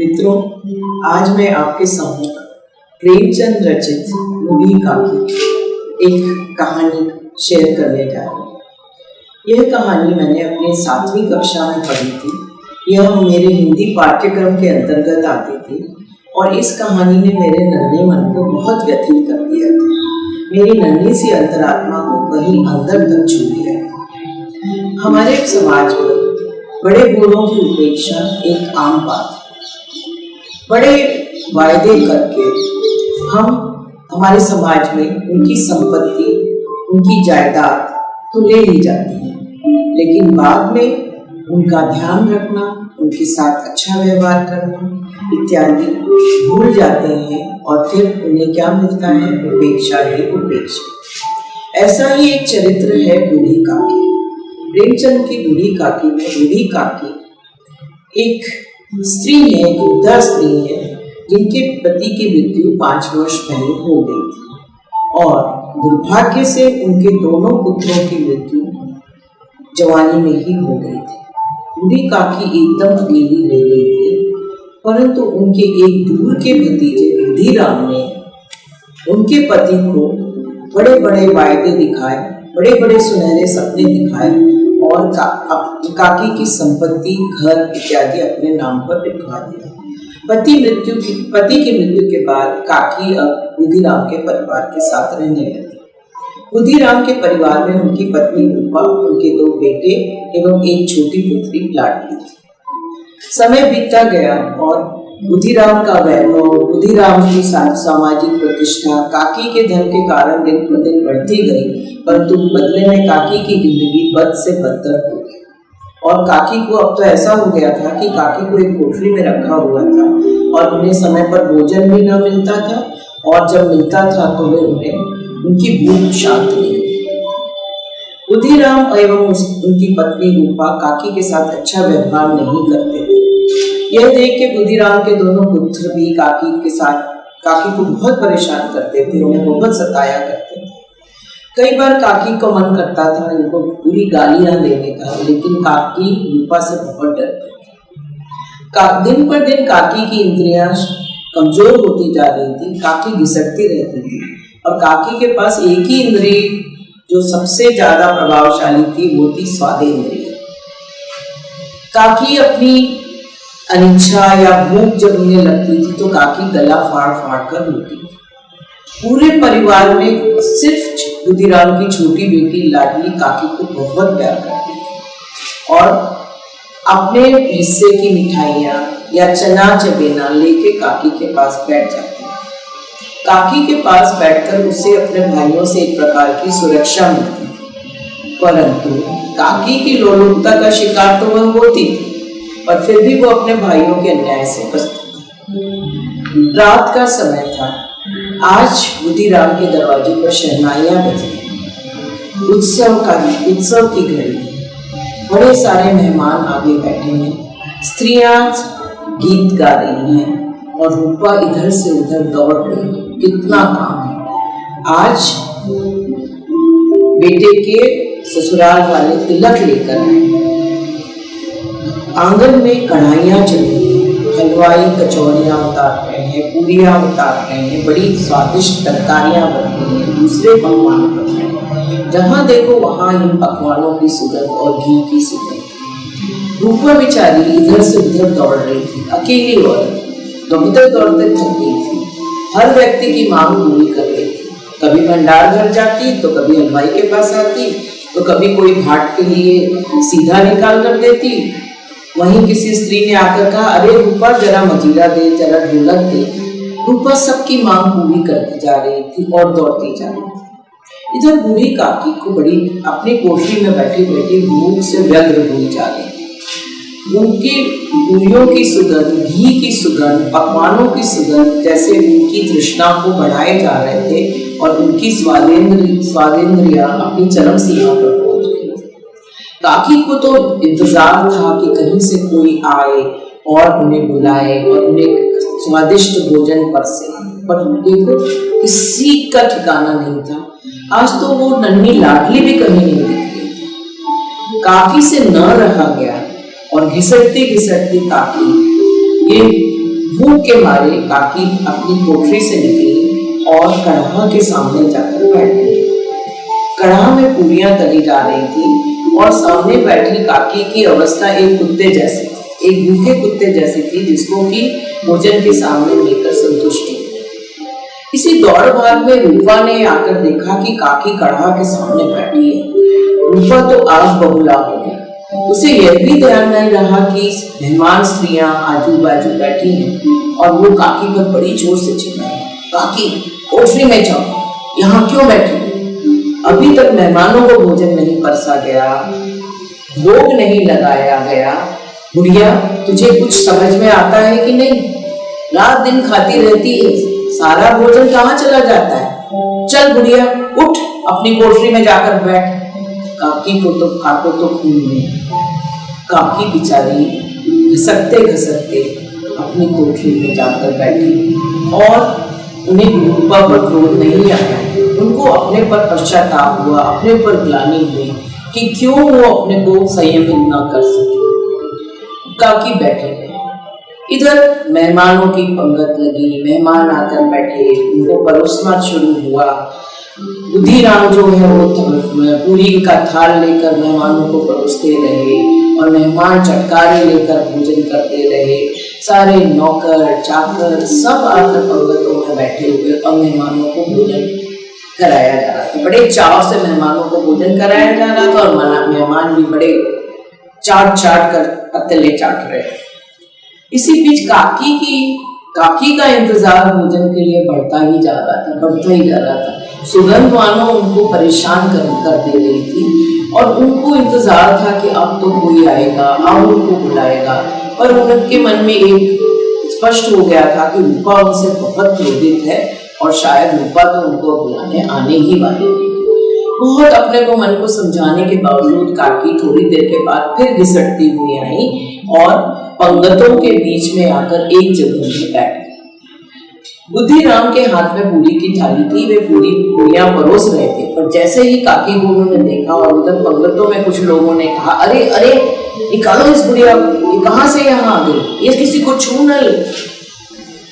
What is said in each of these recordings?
मित्रों, आज मैं आपके सम्मुख प्रेमचंद रचित बूढ़ी काकी एक कहानी शेयर करने जा रही हूँ। यह कहानी मैंने अपने 7वीं कक्षा में पढ़ी थी। यह मेरे हिंदी पाठ्यक्रम के अंतर्गत आती थी और इस कहानी ने मेरे नन्हे मन को बहुत व्यथित कर दिया था। मेरी नन्ही सी अंतरात्मा को कहीं अंदर तक छू लिया था। हमारे समाज में बड़े बूढ़ों की उपेक्षा एक आम बात है। बड़े वायदे करके हम हमारे समाज में उनकी संपत्ति, उनकी जायदाद तो ले ली जाती है, लेकिन बाद में उनका ध्यान रखना, उनके साथ अच्छा व्यवहार करना इत्यादि भूल जाते हैं और फिर उन्हें क्या मिलता है? उपेक्षा ही उपेक्षा। ऐसा ही एक चरित्र है बूढ़ी काकी। प्रेमचंद की बूढ़ी काकी में बूढ़ी काकी एक स्त्री है, एक वृद्धा स्त्री है, जिनके पति की मृत्यु 5 वर्ष पहले हो गई थी और दुर्भाग्य से उनके दोनों पुत्रों की मृत्यु जवानी में ही हो गई थी। बूढ़ी काकी एकदम अकेली रह गई थी, परंतु उनके एक दूर के भतीजे बुद्धिराम ने उनके पति को बड़े बड़े वायदे दिखाए, बड़े बड़े सुनहरे सपने दिखाए और काकी की संपत्ति, घर इत्यादि अपने नाम पर लिखवा दिया। पति की मृत्यु के बाद काकी अब बुद्धिराम के परिवार के साथ रहने लगी। बुद्धिराम के परिवार में उनकी पत्नी रूपा, उनके 2 बेटे एवं एक छोटी पुत्री लाडली थी। समय बीतता गया और बुद्धिराम का वैभव, बुद्धिराम की सामाजिक प्रतिष्ठा काकी के धन के कारण दिन प्रतिदिन बढ़ती गई, परंतु बदले में काकी की जिंदगी बद से बदतर हो गई। और काकी को अब तो ऐसा हो गया था कि काकी को एक कोठरी में रखा हुआ था और उन्हें समय पर भोजन भी न मिलता था, और जब मिलता था तो वे उन्हें उनकी भूख शांत नहीं। बुद्धिराम एवं उनकी पत्नी रूपा काकी के साथ अच्छा व्यवहार नहीं करते थे। यह देख के बुद्धिराम के दोनों पुत्र भी काकी को बहुत परेशान करते थे, उन्हें बहुत सताया करते थे। कई बार काकी को मन करता था उनको पूरी गालियां देने का, लेकिन काकी रूपा से बहुत डरती थी। दिन पर दिन काकी की इंद्रियां कमजोर होती जा रही थी, काकी घिसटती रहती थी और काकी के पास एक ही इंद्रिय जो सबसे ज्यादा प्रभावशाली थी, वो थी स्वादेंद्रिय। काकी अपनी अनिच्छा या भूख जब उन्हें लगती थी तो काकी गला फाड़ फाड़ कर रोती थी। पूरे परिवार में सिर्फ बुद्धिराम की छोटी बेटी लाडली काकी को बहुत प्यार करती थी और अपने हिस्से की मिठाइयाँ या चना चबेना लेके काकी के पास बैठ जाती थी। काकी के पास बैठकर उसे अपने भाइयों से एक प्रकार की सुरक्षा मिलती थी, परंतु काकी की लोलुपता का शिकार तो वह होती थी, पर फिर भी वो अपने भाइयों के अन्याय से बचती थी। रात का समय था। आज बुद्धिराम के दरवाजे पर शहनाइयां बजी। उत्सव की घड़ी। बड़े सारे मेहमान आगे बैठे हैं, स्त्रियां गीत गा रही हैं और रूपा इधर से उधर दौड़ रही है। कितना काम है। आज बेटे के ससुराल वाले तिलक लेकर आए। आंगन में कढ़ाइयां चल रही हैं, हलवाई कचौड़ियाँ उतार रहे हैं, पूरियाँ उतार रहे हैं, बड़ी स्वादिष्ट तरकारियाँ बन रही हैं, दूसरे पकवान बन रहे हैं। जहाँ देखो वहाँ इन पकवानों की सुगंध और घी की सुगंध। रूपा बेचारी इधर से उधर दौड़ रही थी, अकेली औरत दौड़ते दौड़ते थक गई थी। हर व्यक्ति की मांग पूरी कर रही थी। कभी भंडार घर जाती तो कभी हलवाई के पास आती, तो कभी कोई घाट के लिए सीधा निकाल कर देती। वहीं किसी स्त्री ने आकर कहा, अरे रूपा जरा मजीरा दे, जरा ढोलक दे। रूपा सबकी मांग पूरी करती जा रही थी और दौड़ती जा रही थी। इधर बूढ़ी काकी को बड़ी अपनी कोठरी में बैठी बैठी भूख से व्यग्र हुई जा रही थी। उनकी पूरियों की सुगंध, घी की सुगंध, पकवानों की सुगंध जैसे उनकी तृष्णा को बढ़ाए जा रहे थे और उनकी स्वादेंद्रियां अपनी चरम सीमा पर पहुंच गई थी। काकी को तो इंतजार था कि कहीं से कोई आए और उन्हें बुलाए और उन्हें स्वादिष्ट भोजन परसे, पर देखो किसी का ठिकाना नहीं था। आज तो वो नन्ही लाडली भी कहीं नहीं दिख रही थी। काकी से न रहा गया और घिसटती घिसटती काकी ये भूख के मारे काकी अपनी कोठरी से निकली और कढ़ा के सामने जाकर बैठ गई। कढ़ा में पूरियां तली जा रही थी और सामने बैठी काकी की अवस्था एक कुत्ते जैसी थी, एक भूखे कुत्ते जैसी थी जिसको कि भोजन के सामने लेकर संतुष्टि। इसी दौड़ भाग में रूपा ने आकर देखा कि काकी कढ़ा के सामने बैठी है। रूपा तो आग बबूला हो गई। उसे यह भी ध्यान नहीं रहा कि मेहमान स्त्रियां आजू बाजू बैठी हैं और वो काकी पर बड़ी जोर से चिल्लाई, काकी कोठरी में जाओ, यहाँ क्यों बैठी? अभी तक मेहमानों को भोजन नहीं परसा गया, भोग नहीं लगाया गया। बुढ़िया, तुझे कुछ समझ में आता है कि नहीं? रात दिन खाती रहती है, सारा भोजन कहाँ चला जाता है? चल बुढ़िया उठ, अपनी कोठरी में जाकर बैठ। काकी को तो काटो तो खून में। काकी बेचारी घसकते घसकते अपनी कोठरी में जाकर बैठी और उन्हें रूपा पर क्रोध नहीं आया। उनको अपने पर पश्चाताप हुआ, अपने पर ग्लानि हुई कि क्यों वो अपने को संयमित न कर सके। काकी बैठे रहे। इधर मेहमानों की पंगत लगी, मेहमान आकर बैठे, उनको परोसना शुरू हुआ। बुद्धिराम जो है वो पूरी का थाल लेकर मेहमानों को परोसते रहे और मेहमान चटकारे लेकर भोजन करते रहे। सारे नौकर चाकर सब आकर पंगतों में बैठे हुए और मेहमानों को भोजन कराया जा रहा था। बड़े चाव से मेहमानों को भोजन कराया जा रहा था और मेहमान भी बड़े चाट चाट कर पत्तले चाट रहे। इसी बीच काकी का इंतजार भोजन के लिए बढ़ता ही जा रहा था। सुगंध मानो उनको परेशान कर दे रही थी और उनको इंतजार था कि अब तो कोई आएगा, अब उनको बुलाएगा। पर उनके मन में एक स्पष्ट हो गया था कि रूपा उनसे बहुत क्रोधित है और शायद रूपा तो उनको बुलाने आने ही वाली थी। बहुत अपने को मन को समझाने के बावजूद काकी थोड़ी देर के बाद फिर घिसटती हुई आई और पंगतों के बीच में आकर एक जगह में बैठ गई। बुद्धिराम के हाथ में पूरी की थाली थी, वे पूरियां परोस रहे थे। पर जैसे ही काकी को उन्होंने देखा और उधर पंगतों में कुछ लोगों ने कहा, अरे अरे निकालो इस बुढ़िया को, ये कहाँ से यहाँ आ गई, ये किसी को छू न ले।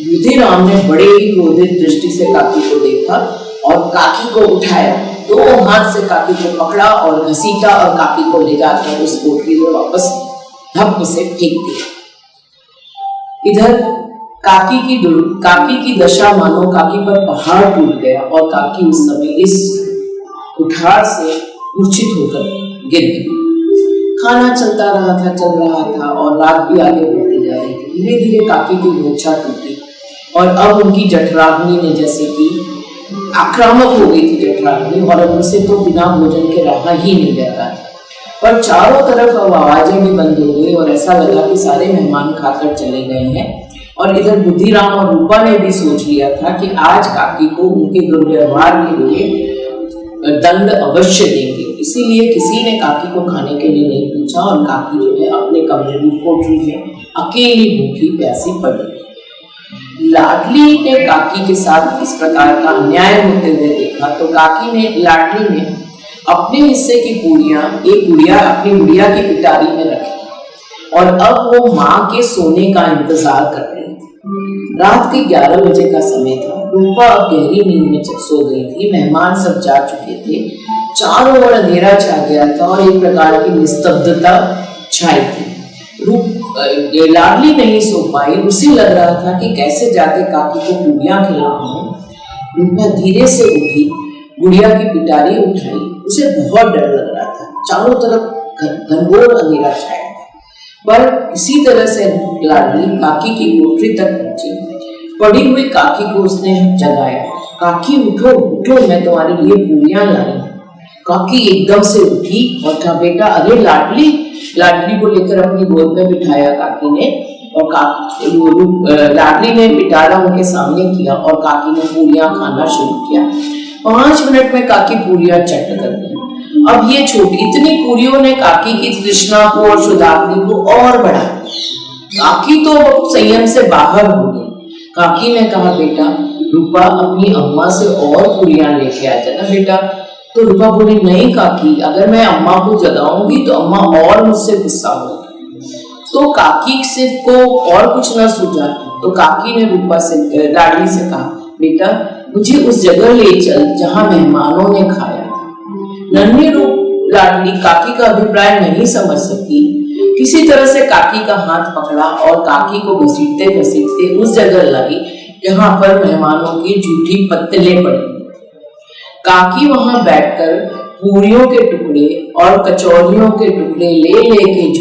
बुद्धिराम ने बड़े ही क्रोधित दृष्टि से काकी को देखा और काकी को उठाया, दो हाथ से काकी को पकड़ा और घसीटा और काकी को ले जाकर उस कोठरी में वापस धप से फेंक दिया। इधर काकी की दशा मानो काकी पर पहाड़ टूट गया और काकी उस समय इस कुठार से मूर्छित होकर गिर गई। खाना चलता रहा था और रात भी आगे बढ़ती जा रही थी। धीरे धीरे काकी की मूर्छा टूटी और अब उनकी जठराग्नि ने जैसे कि आक्रामक हो गई थी जठराग्नि और उनसे तो बिना भोजन के रहा ही नहीं जा रहा था। पर चारों तरफ अब आवाजें भी बंद हो गई और ऐसा लगा कि सारे मेहमान खाकर चले गए हैं। और इधर बुद्धिराम और रूपा ने भी सोच लिया था कि आज काकी को उनके दुर्व्यवहार के लिए दंड अवश्य देंगे। इसीलिए किसी ने काकी को खाने के लिए नहीं पूछा और काकी जो है अपने कमरे में कोठरी में अकेली भूखी प्यासी पड़ी। लाडली ने काकी के साथ इस प्रकार का अन्याय होते हुए देखा तो लाडली ने अपने हिस्से की पूरियां अपनी गुड़िया की पिटारी में रखी और अब वो माँ के सोने का इंतजार कर रही थी। रात के 11 बजे का समय था। रूपा अब गहरी नींद में सो गई थी। मेहमान सब जा चुके थे। चारों ओर अंधेरा छा गया था और एक प्रकार की निस्तब्धता छाई थी। लाडली नहीं सो पाई। उसे लग रहा था कि कैसे जाके काकी को पूरियां खिलाऊं। रूपा धीरे से उठी, गुड़िया की पिटारी उठाई। उसे बहुत डर लग रहा था। चारों तरफ घनघोर अंधेरा छाया था। पर इसी तरह से लाडली काकी की कोठरी तक पहुंची। पड़ी हुई काकी को उसने जगाया, काकी उठो उठो, मैं तुम्हारे लिए पूरियां लाई। काकी एकदम से उठी और कहा, बेटा। अरे लाडली को लेकर अपनी गोद में बिठाया काकी ने और लाडली ने पिटारा उनके सामने किया और काकी ने पूरियां खाना शुरू किया। 5 मिनट में काकी पूरियां चट कर दी। अब ये इतनी पूरियों ने काकी की तृष्णा को और शुद्धाग्नि को और बढ़ा। काकी तो संयम से बाहर हो गई। काकी ने कहा, बेटा रूपा अपनी अम्मा से और पूरियां लेके आ जाना बेटा। तो रूपा बोली, नहीं काकी, अगर मैं अम्मा को जगाऊंगी तो अम्मा और मुझसे गुस्सा होगी। तो काकी से को और कुछ न सूझा तो काकी ने रूपा से लाडली से कहा, बेटा मुझे उस जगह ले चल जहां मेहमानों ने खाया। नन्ही लाडली काकी का अभिप्राय नहीं समझ सकी। किसी तरह से काकी का हाथ पकड़ा और काकी को घसीटते घसीटते उस जगह लाई जहां पर मेहमानों की झूठी पत्तलें पड़ी। काकी वहां बैठकर पूरियों के टुकड़े और कचौरियों के टुकड़े ले लेके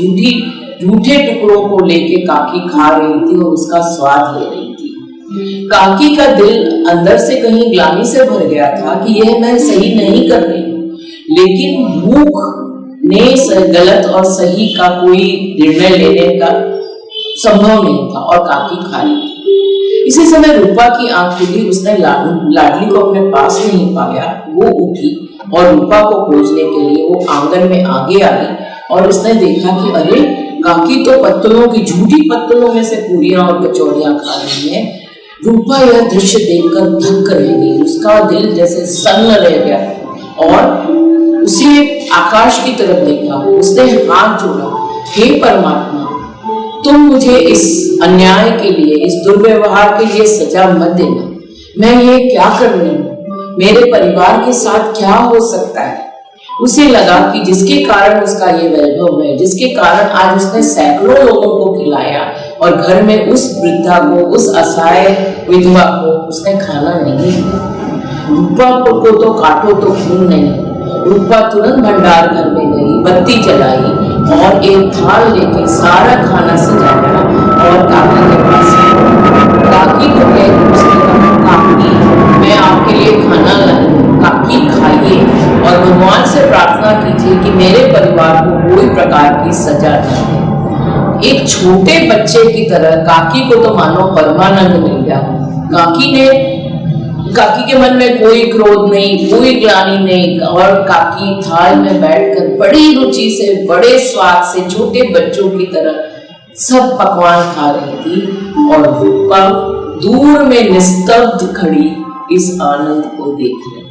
झूठे टुकड़ों को लेके काकी खा रही थी और उसका स्वाद ले रही थी। काकी का दिल अंदर से कहीं ग्लानि से भर गया था कि यह मैं सही नहीं कर रही हूँ, लेकिन भूख ने गलत और सही का कोई निर्णय लेने का संभव नहीं था और काकी खा ली थी। इसी समय रूपा की आंख खुली। उसने लाडली को अपने पास नहीं पाया। वो उठी और रूपा को खोजने के लिए वो आंगन में आगे आई और उसने देखा कि अरे काकी तो पत्तलों की झूठी पत्तलों में से पूरियां और कचौड़ियां खा रही है। रूपा यह दृश्य देखकर धक्क रह गई। उसका दिल जैसे सन्न रह गया और उसे आकाश की तरफ देखा। उसने हाथ जोड़ा, हे परमात्मा, तुम मुझे इस अन्याय के लिए, इस दुर्व्यवहार के लिए सजा मत देना। मैं ये क्या कर रही हूँ? मेरे परिवार के साथ क्या हो सकता है? उसे लगा कि जिसके कारण उसका ये वैभव है, जिसके कारण आज उसने सैकड़ों लोगों को खिलाया और घर में उस वृद्धा को, उस असहाय विधवा को उसने खाना नहीं दिया। रूपा को तो काटो तो खून नहीं। रूपा तुरंत भंडार घर में गई, बत्ती जलाई और एक थाल लेके सारा खाना सजाया और काकी के पास काकी को काकी मैं आपके लिए खाना लाई, काकी खाइए और भगवान से प्रार्थना कीजिए कि मेरे परिवार को कोई प्रकार की सजा न दे। एक छोटे बच्चे की तरह काकी को तो मानो परमानंद मिल गया। काकी के मन में कोई क्रोध नहीं, कोई ग्लानि नहीं और काकी थाल में बैठकर बड़ी रुचि से, बड़े स्वाद से छोटे बच्चों की तरह सब पकवान खा रही थी और रूपा दूर में निस्तब्ध खड़ी इस आनंद को देख रही।